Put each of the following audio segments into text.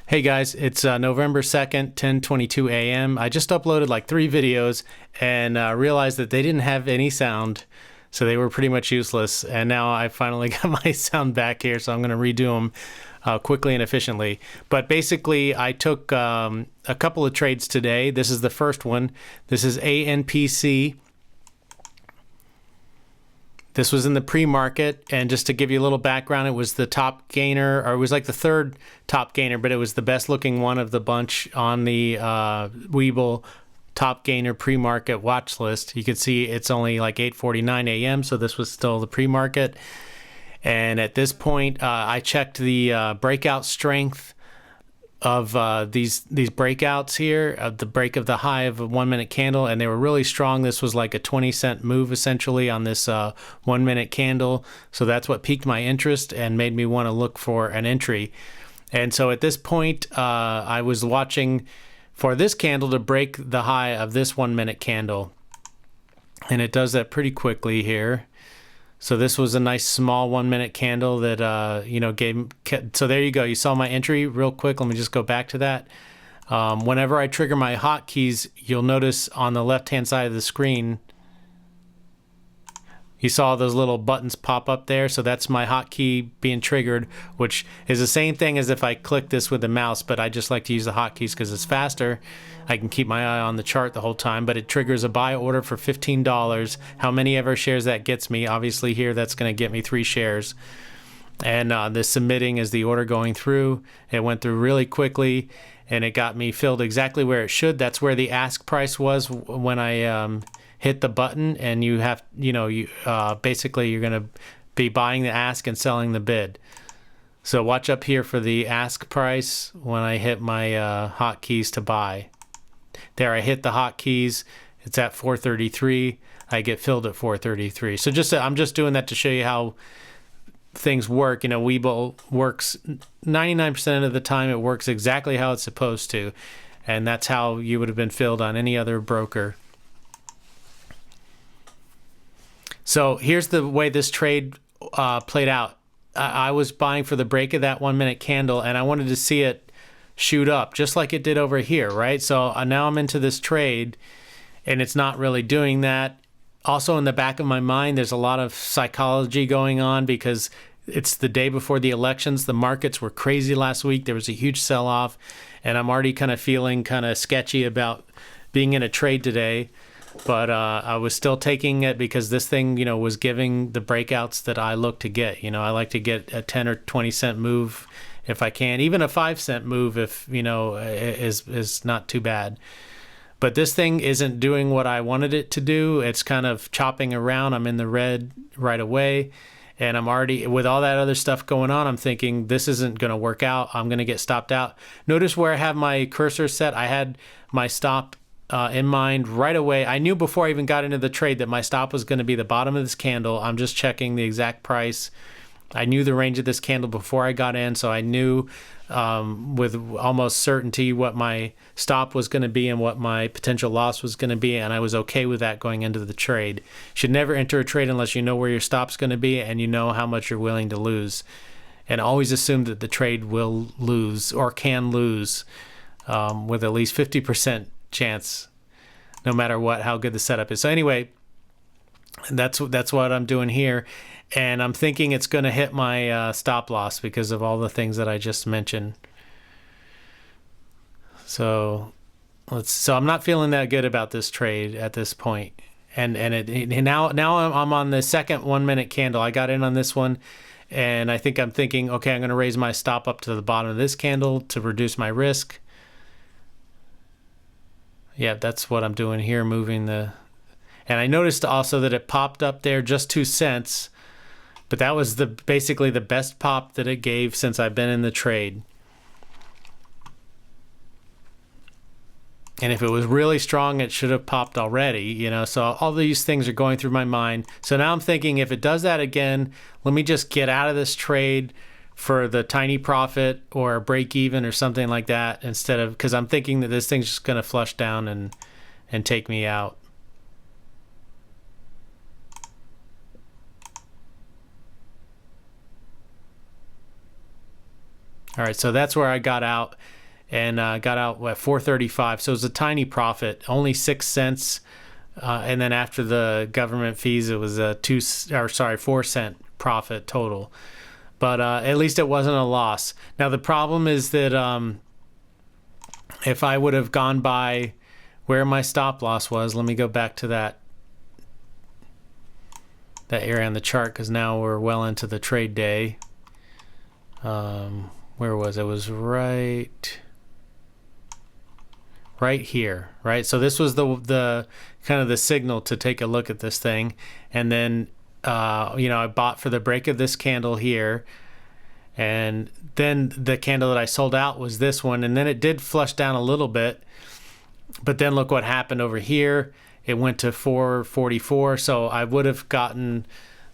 Hey guys, it's November 2nd, 10:22 a.m. I just uploaded like 3 videos and realized that they didn't have any sound, so they were pretty much useless. And now I finally got my sound back here, so I'm going to redo them quickly and efficiently. But basically, I took a couple of trades today. This is the first one. This is Anpc. This was in the pre-market, and just to give you a little background, it was the top gainer, or it was like the third top gainer, but it was the best looking one of the bunch on the Webull top gainer pre-market watch list. You can see it's only like 8:49 a.m., so this was still the pre-market. And at this point, I checked the breakout strength of these breakouts here, the break of the high of a 1 minute candle, and they were really strong. This was like a 20-cent move essentially on this 1 minute candle, so that's what piqued my interest and made me want to look for an entry. And so at this point, I was watching for this candle to break the high of this 1 minute candle, and it does that pretty quickly here. So this was a nice small 1 minute candle that, so there you go. You saw my entry real quick. Let me just go back to that. Whenever I trigger my hotkeys, you'll notice on the left-hand side of the screen, you saw those little buttons pop up there. So that's my hotkey being triggered, which is the same thing as if I click this with the mouse, but I just like to use the hotkeys because it's faster. I can keep my eye on the chart the whole time, but it triggers a buy order for $15. How many ever shares that gets me? Obviously here, that's going to get me 3 shares. And the submitting is the order going through. It went through really quickly, and it got me filled exactly where it should. That's where the ask price was when I hit the button, and you have, basically you're going to be buying the ask and selling the bid. So watch up here for the ask price when I hit my hotkeys to buy. There, I hit the hotkeys. It's at 433. I get filled at 433. So I'm just doing that to show you how things work. Webull works 99% of the time. It works exactly how it's supposed to, and that's how you would have been filled on any other broker. So here's the way this trade played out. I was buying for the break of that 1 minute candle, and I wanted to see it shoot up just like it did over here, right? So now I'm into this trade, and it's not really doing that. Also, in the back of my mind, there's a lot of psychology going on because it's the day before the elections. The markets were crazy last week. There was a huge sell-off, and I'm already kind of feeling kind of sketchy about being in a trade today. But I was still taking it because this thing, was giving the breakouts that I look to get. I like to get a 10 or 20 cent move if I can. Even a 5-cent move, if is not too bad. But this thing isn't doing what I wanted it to do. It's kind of chopping around. I'm in the red right away, and I'm already, with all that other stuff going on, I'm thinking this isn't going to work out. I'm going to get stopped out. Notice where I have my cursor set. I had my stop in mind right away. I knew before I even got into the trade that my stop was going to be the bottom of this candle. I'm just checking the exact price. I knew the range of this candle before I got in, so I knew with almost certainty what my stop was going to be and what my potential loss was going to be, and I was okay with that going into the trade. You should never enter a trade unless you know where your stop's going to be and you know how much you're willing to lose. And always assume that the trade will lose or can lose with at least 50% chance, no matter how good the setup is. So anyway, that's what I'm doing here, and I'm thinking it's going to hit my stop loss because of all the things that I just mentioned. So I'm not feeling that good about this trade at this point. And now I'm on the second 1 minute candle. I got in on this one, and I'm thinking, okay, I'm going to raise my stop up to the bottom of this candle to reduce my risk. Yeah, that's what I'm doing here, moving the... And I noticed also that it popped up there just 2 cents, but that was basically the best pop that it gave since I've been in the trade. And if it was really strong, it should have popped already, so all these things are going through my mind. So now I'm thinking, if it does that again, let me just get out of this trade for the tiny profit or a break even or something like that, because I'm thinking that this thing's just going to flush down and take me out. All right, so that's where I got out, and got out at 435. So it was a tiny profit, only 6 cents. And then after the government fees, it was a 4 cent profit total. But at least it wasn't a loss. Now the problem is that if I would have gone by where my stop loss was, let me go back to that area on the chart, because now we're well into the trade day. Where was it? It was right here, right? So this was the kind of the signal to take a look at this thing. And then I bought for the break of this candle here, and then the candle that I sold out was this one, and then it did flush down a little bit, but then look what happened over here. It went to 444, so I would have gotten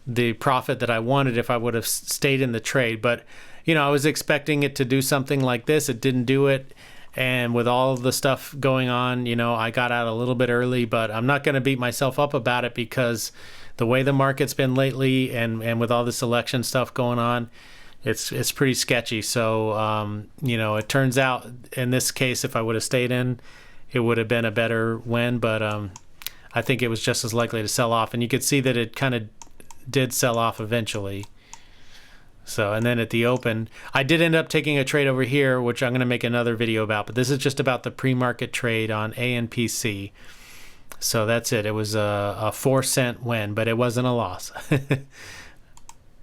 the profit that I wanted if I would have stayed in the trade. But I was expecting it to do something like this. It didn't do it. And with all of the stuff going on, I got out a little bit early, but I'm not going to beat myself up about it, because the way the market's been lately, and with all this election stuff going on, it's pretty sketchy. So, it turns out in this case, if I would have stayed in, it would have been a better win, but I think it was just as likely to sell off. And you could see that it kind of did sell off eventually. So, and then at the open, I did end up taking a trade over here, which I'm going to make another video about, but this is just about the pre-market trade on Anpc. So that's it. It was a 4 cent win, but it wasn't a loss.